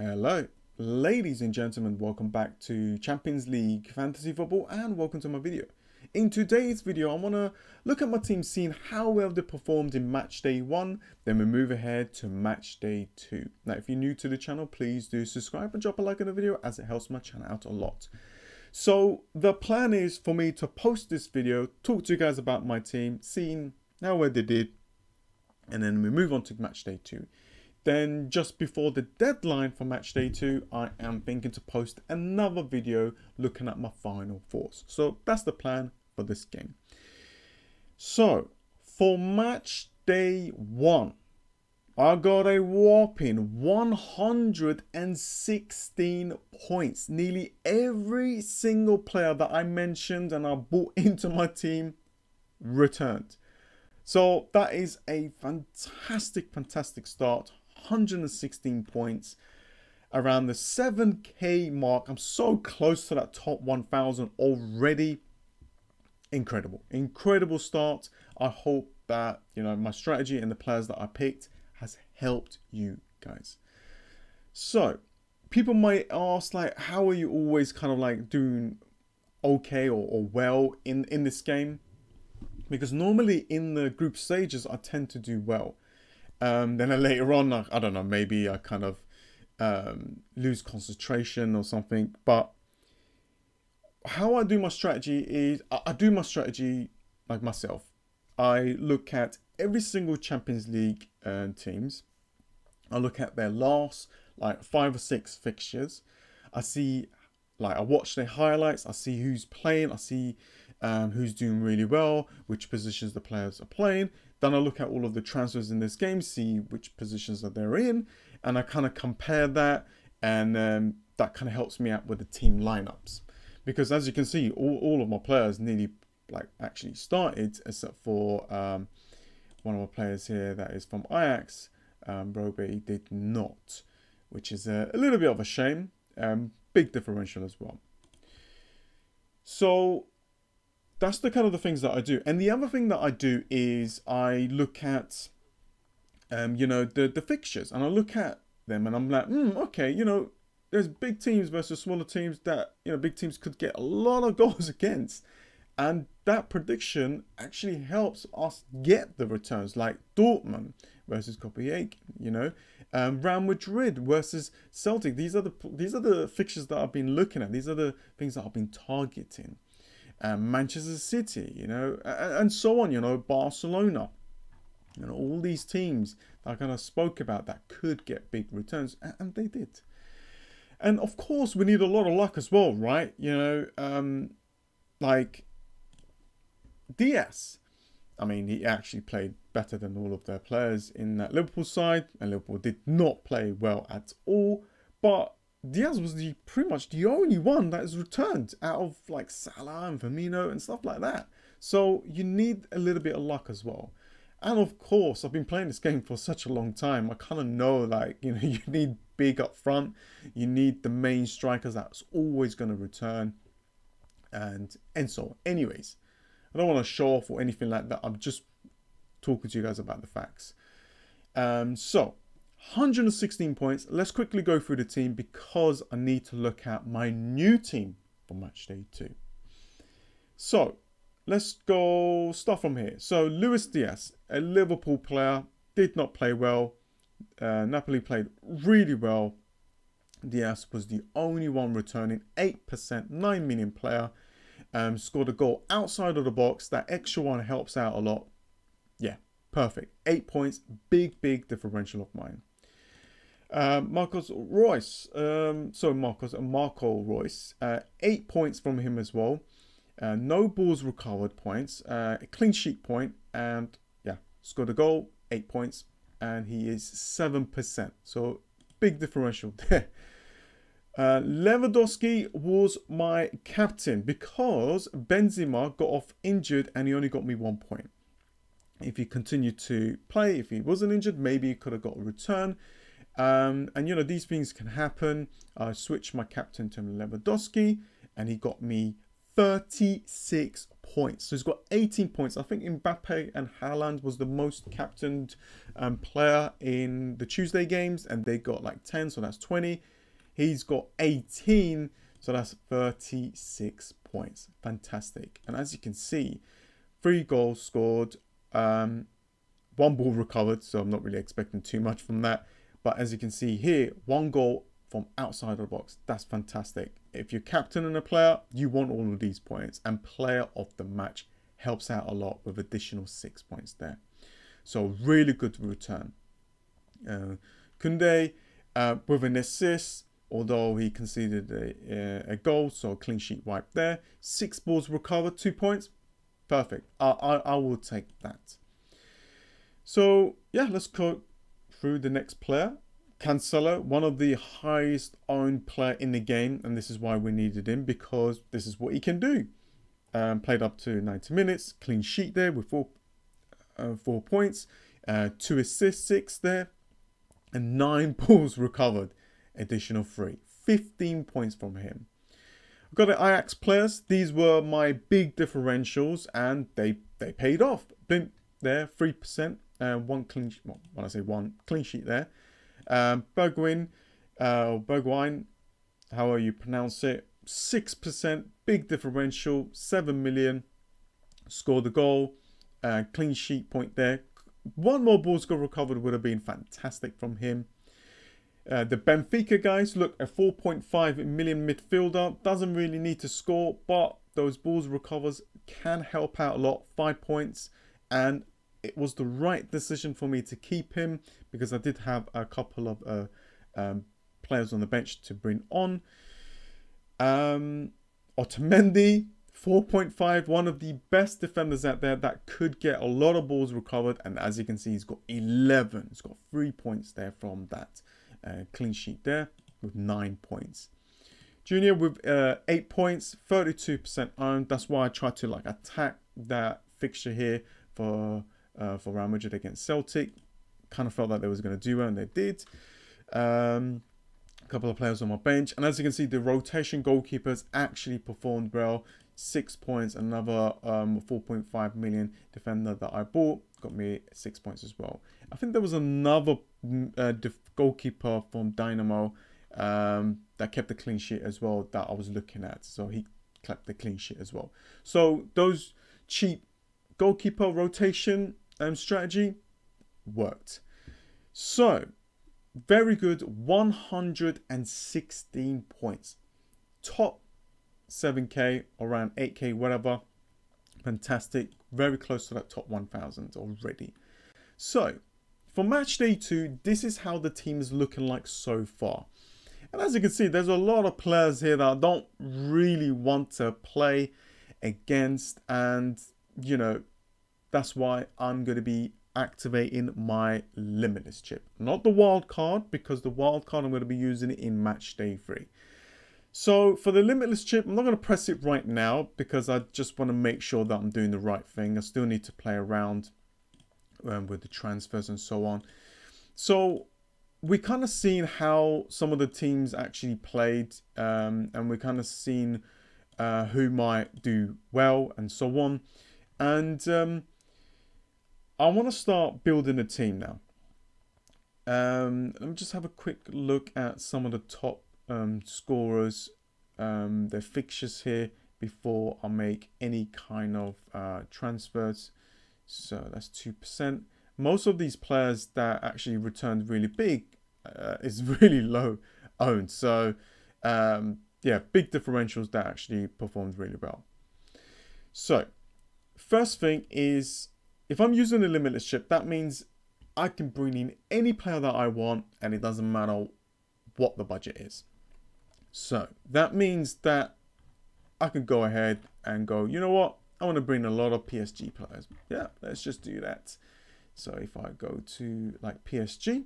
Hello, ladies and gentlemen, welcome back to Champions League Fantasy Football and welcome to my video. In today's video, I want to look at my team, seeing how well they performed in match day 1, then we move ahead to match day 2. Now, if you're new to the channel, please do subscribe and drop a like on the video as it helps my channel out a lot. So the plan is for me to post this video, talk to you guys about my team, seeing how well they did, and then we move on to match day 2. Then just before the deadline for match day 2, I am thinking to post another video looking at my final fours. So that's the plan for this game. So for match day 1, I got a whopping 116 points. Nearly every single player that I mentioned and I brought into my team returned. So that is a fantastic start. 116 points, around the 7k mark. I'm so close to that top 1000 already. Incredible start. I hope that, you know, my strategy and the players that I picked has helped you guys. So people might ask, like, how are you always kind of like doing okay or well in this game? Because normally in the group stages I tend to do well. Then later on, I don't know, maybe I kind of lose concentration or something. But how I do my strategy is, I do my strategy like myself. I look at every single Champions League teams. I look at their last like 5 or 6 fixtures. I see, like, I watch their highlights. I see who's playing. I see who's doing really well, which positions the players are playing. Then I look at all of the transfers in this game, see which positions that they're in, and I kind of compare that, and that kind of helps me out with the team lineups. Because as you can see, all of my players nearly like actually started, except for one of my players here that is from Ajax, Robe did not, which is a little bit of a shame. Big differential as well. So that's the kind of the things that I do. And the other thing that I do is I look at, you know, the fixtures, and I look at them and I'm like, okay, you know, there's big teams versus smaller teams that, you know, big teams could get a lot of goals against. And that prediction actually helps us get the returns, like Dortmund versus Copenhagen, you know, Real Madrid versus Celtic. These are the fixtures that I've been looking at. These are the things that I've been targeting. Manchester City, you know, and so on, you know, Barcelona, you know, all these teams that I kind of spoke about that could get big returns, and they did. And of course, we need a lot of luck as well, right? You know, like Diaz. I mean, he actually played better than all of their players in that Liverpool side, and Liverpool did not play well at all, but Diaz was pretty much the only one that is returned out of like Salah and Firmino and stuff like that. So you need a little bit of luck as well. And of course, I've been playing this game for such a long time. I kind of know, like, you know, you need big up front. You need the main strikers that's always going to return, and so on. Anyways, I don't want to show off or anything like that. I'm just talking to you guys about the facts. So 116 points. Let's quickly go through the team because I need to look at my new team for match day 2. So let's go start from here. So Luis Diaz, a Liverpool player, did not play well. Napoli played really well. Diaz was the only one returning, 8%, 9 million player. Scored a goal outside of the box. That extra one helps out a lot. Yeah, perfect. 8 points, big differential of mine. Marco Reus, 8 points from him as well. No balls recovered points, a clean sheet point, and yeah, scored a goal, 8 points, and he is 7%. So big differential there. Lewandowski was my captain because Benzema got off injured and he only got me 1 point. If he continued to play, if he wasn't injured, maybe he could have got a return. And you know, these things can happen. I switched my captain to Lewandowski and he got me 36 points. So he's got 18 points. I think Mbappe and Haaland was the most captained player in the Tuesday games, and they got like 10, so that's 20. He's got 18, so that's 36 points. Fantastic. And as you can see, 3 goals scored, 1 ball recovered, so I'm not really expecting too much from that. But as you can see here, 1 goal from outside of the box. That's fantastic. If you're captaining a player, you want all of these points, and player of the match helps out a lot with additional 6 points there. So really good return. Koundé with an assist, although he conceded a goal, so a clean sheet wipe there. 6 balls recovered, 2 points. Perfect. I will take that. So yeah, let's go through the next player. Cancelo, one of the highest owned player in the game, and this is why we needed him, because this is what he can do. Played up to 90 minutes, clean sheet there with 4 points, 2 assists, 6 there, and 9 balls recovered, additional 3. 15 points from him. I've got the Ajax players. These were my big differentials, and they paid off. Blimp there, 3%, 1 clean sheet. Well, when I say 1 clean sheet there. Bergwijn, however you pronounce it, 6%, big differential, 7 million, scored the goal, clean sheet point there. 1 more ball score recovered would have been fantastic from him. The Benfica guys, look, a 4.5 million midfielder, doesn't really need to score, but those balls recovers can help out a lot. 5 points, and it was the right decision for me to keep him, because I did have a couple of players on the bench to bring on. Otamendi, 4.5, one of the best defenders out there that could get a lot of balls recovered, and as you can see, he's got 11. He's got 3 points there from that clean sheet there with 9 points. Junior with 8 points, 32% owned. That's why I tried to like attack that fixture here for Real Madrid against Celtic. Kind of felt like they was going to do it, and they did. A couple of players on my bench, and as you can see, the rotation goalkeepers actually performed well. 6 points. Another 4.5 million defender that I bought got me 6 points as well. I think there was another goalkeeper from Dynamo that kept the clean sheet as well that I was looking at, so he kept the clean sheet as well. So those cheap goalkeeper rotation strategy worked. So very good, 116 points, top 7k, around 8k, whatever. Fantastic, very close to that top 1000 already. So for match day 2, this is how the team is looking like so far. And as you can see, there's a lot of players here that I don't really want to play against, and you know, that's why I'm going to be activating my limitless chip, not the wild card, because the wild card I'm going to be using it in match day 3. So for the limitless chip, I'm not going to press it right now because I just want to make sure that I'm doing the right thing. I still need to play around with the transfers and so on. So we kind of seen how some of the teams actually played, and we kind of seen who might do well and so on. And I want to start building a team now. Let me just have a quick look at some of the top scorers, their fixtures here before I make any kind of transfers. So that's 2%. Most of these players that actually returned really big is really low owned. So yeah, big differentials that actually performed really well. So first thing is, if I'm using a limitless chip, that means I can bring in any player that I want, and it doesn't matter what the budget is. So that means that I can go ahead and go, you know what? I want to bring a lot of PSG players. Yeah, let's just do that. So if I go to like PSG,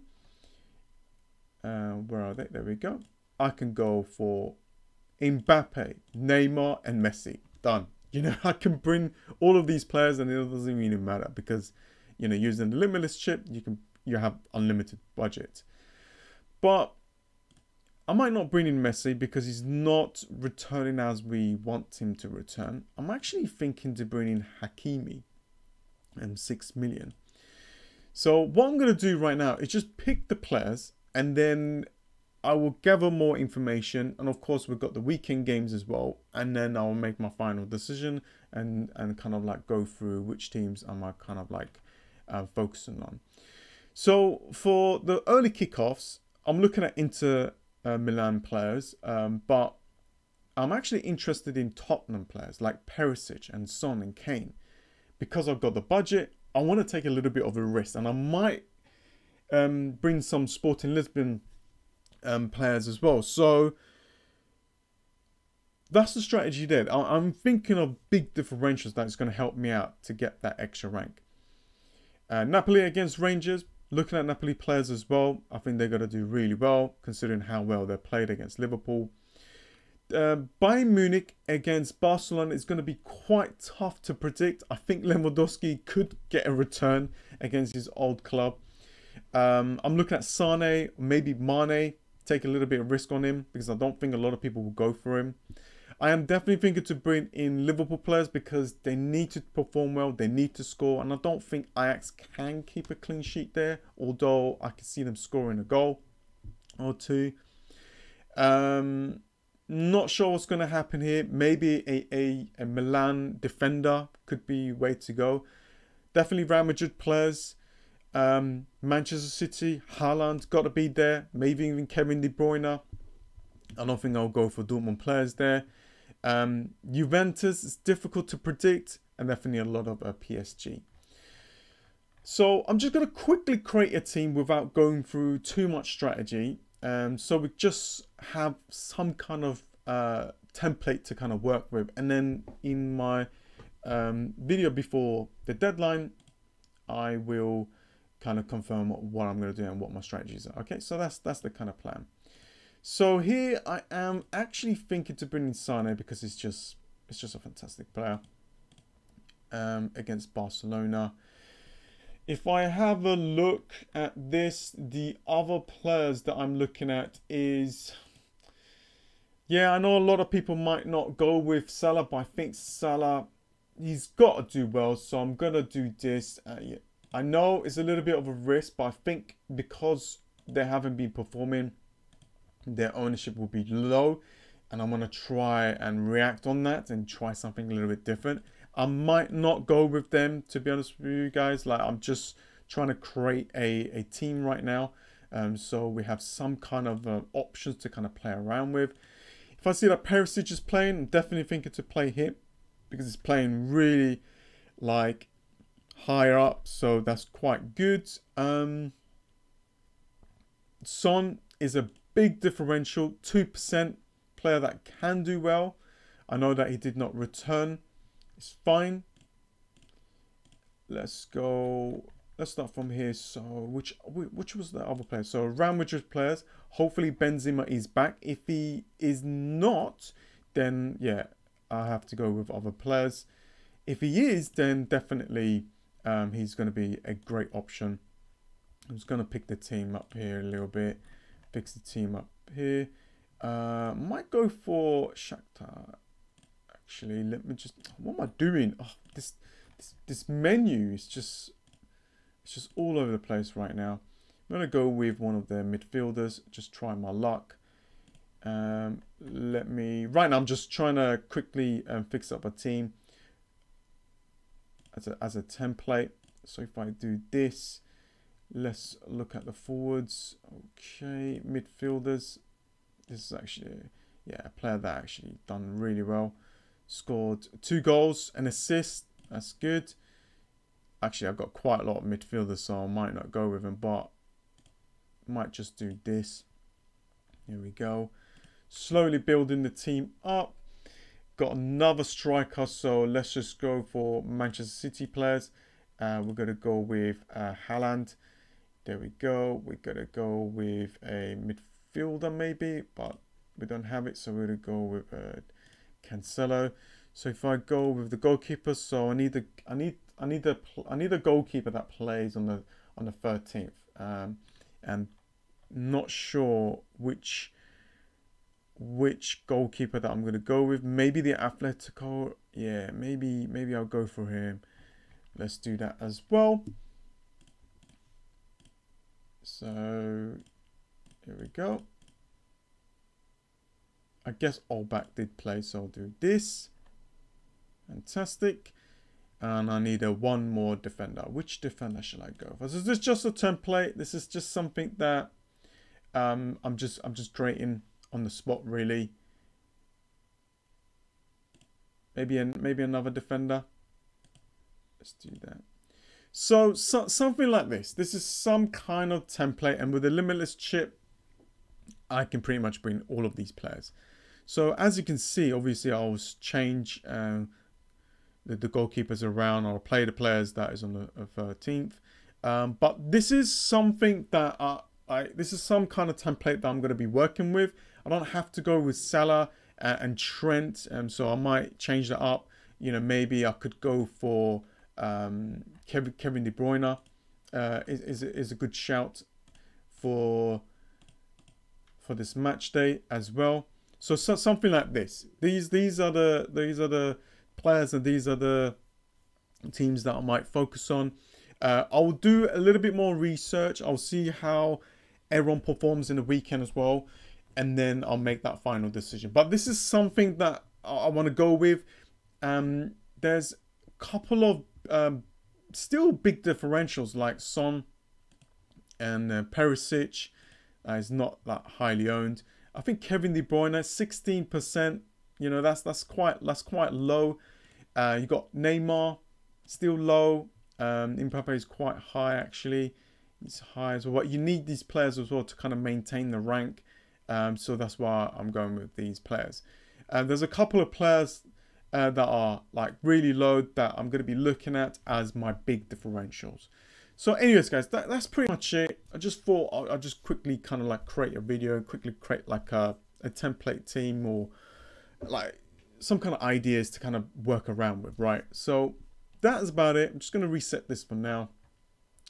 where are they? There we go. I can go for Mbappe, Neymar, and Messi. Done. You know, I can bring all of these players, and it doesn't really matter because, you know, using the limitless chip, you have unlimited budget. But I might not bring in Messi because he's not returning as we want him to return. I'm actually thinking to bring in Hakimi and 6 million. So what I'm going to do right now is just pick the players, and then I will gather more information. And of course, we've got the weekend games as well. And then I'll make my final decision and kind of like go through which teams am I kind of like focusing on. So for the early kickoffs, I'm looking at Inter Milan players, but I'm actually interested in Tottenham players like Perisic and Son and Kane. Because I've got the budget, I want to take a little bit of a risk, and I might bring some Sporting Lisbon players as well. So that's the strategy there. I'm thinking of big differentials that's going to help me out to get that extra rank. Napoli against Rangers. Looking at Napoli players as well, I think they're going to do really well considering how well they played against Liverpool. Bayern Munich against Barcelona is going to be quite tough to predict. I think Lewandowski could get a return against his old club. I'm looking at Sane, maybe Mane. Take a little bit of risk on him because I don't think a lot of people will go for him. I am definitely thinking to bring in Liverpool players because they need to perform well, they need to score, and I don't think Ajax can keep a clean sheet there, although I can see them scoring a goal or two. Not sure what's going to happen here. Maybe a Milan defender could be way to go. Definitely Real Madrid players. Manchester City, Haaland, got to be there. Maybe even Kevin De Bruyne. I don't think I'll go for Dortmund players there. Juventus is difficult to predict, and definitely a lot of PSG. So I'm just going to quickly create a team without going through too much strategy. So we just have some kind of template to kind of work with. And then in my video before the deadline, I will kind of confirm what I'm going to do and what my strategies are. Okay, so that's the kind of plan. So here I am actually thinking to bring in Sane because it's just a fantastic player against Barcelona. If I have a look at this, the other players that I'm looking at is, yeah, I know a lot of people might not go with Salah, but I think Salah, he's got to do well. So I'm going to do this. Yeah. I know it's a little bit of a risk, but I think because they haven't been performing, their ownership will be low, and I'm going to try and react on that and try something a little bit different. I might not go with them, to be honest with you guys. Like, I'm just trying to create a team right now, so we have some kind of options to kind of play around with. If I see that Perisic is playing, I'm definitely thinking to play him because he's playing really like higher up, so that's quite good. Son is a big differential, 2% player that can do well. I know that he did not return. It's fine. Let's go. Let's start from here. So which was the other player? So Real Madrid players. Hopefully Benzema is back. If he is not, then yeah, I have to go with other players. If he is, then definitely he's going to be a great option. I'm just going to pick the team up here a little bit. Fix the team up here. Might go for Shakhtar. Actually, let me just. What am I doing? Oh, this menu is just. It's just all over the place right now. I'm gonna go with one of their midfielders. Just try my luck. Let me. Right now, I'm just trying to quickly fix up a team as a template. So if I do this. Let's look at the forwards. Okay, midfielders. This is actually, yeah, a player that actually done really well. Scored 2 goals, an assist. That's good. Actually, I've got quite a lot of midfielders, so I might not go with him, but might just do this. Here we go. Slowly building the team up. Got another striker, so let's just go for Manchester City players. We're going to go with Haaland. There we go. We're going to go with a midfielder maybe, but we don't have it. So we're going to go with Cancelo. So if I go with the goalkeeper, so I need a goalkeeper that plays on the 13th. And not sure which which goalkeeper that I'm going to go with. Maybe the Atletico. Yeah, maybe I'll go for him. Let's do that as well. So here we go. I guess Olbach did play, so I'll do this. Fantastic. And I need one more defender. Which defender should I go for? So this is just a template. This is just something that I'm just creating on the spot, really. Maybe another defender. Let's do that. So something like this. This is some kind of template, and with a limitless chip, I can pretty much bring all of these players. So as you can see, obviously I'll change the goalkeepers around. I'll play the players that is on the 13th. But this is something that this is some kind of template that I'm going to be working with. I don't have to go with Salah and Trent, so I might change that up. You know, maybe I could go for Kevin De Bruyne. Is a good shout for this match day as well. So something like this. These are the players, and these are the teams that I might focus on. I'll do a little bit more research. I'll see how everyone performs in the weekend as well, and then I'll make that final decision. But this is something that I want to go with. There's a couple of still big differentials, like Son and Perisic is not that highly owned. I think Kevin De Bruyne, 16%. You know, that's quite low. You got Neymar, still low. Mbappe is quite high, actually. It's high as well. You need these players as well to kind of maintain the rank. So that's why I'm going with these players. There's a couple of players that are like really low that I'm going to be looking at as my big differentials. So anyways, guys, that's pretty much it. I just thought I'll just quickly kind of like create a video, quickly create like a template team, or like some kind of ideas to kind of work around with, right? So that is about it. I'm just going to reset this for now.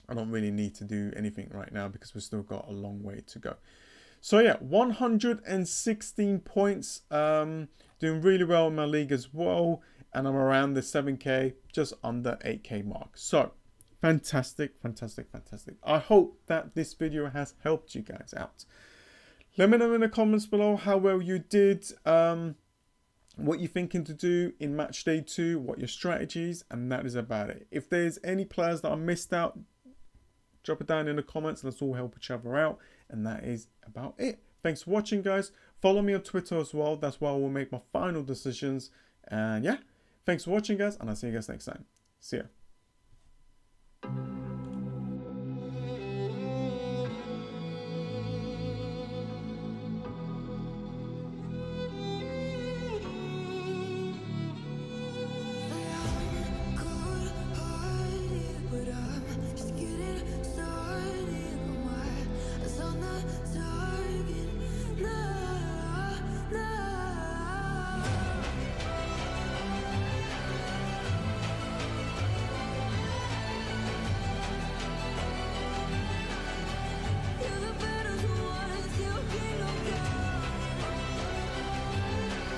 I don't really need to do anything right now because we've still got a long way to go. So yeah, 116 points. Doing really well in my league as well. And I'm around the 7K, just under 8K mark. So fantastic, fantastic, fantastic. I hope that this video has helped you guys out. Let me know in the comments below how well you did, what you're thinking to do in match day 2, what your strategies, and that is about it. If there's any players that I missed out, drop it down in the comments. Let's all help each other out, and that is about it. Thanks for watching, guys. Follow me on Twitter as well. That's where I will make my final decisions. And yeah, thanks for watching, guys, and I'll see you guys next time. See ya.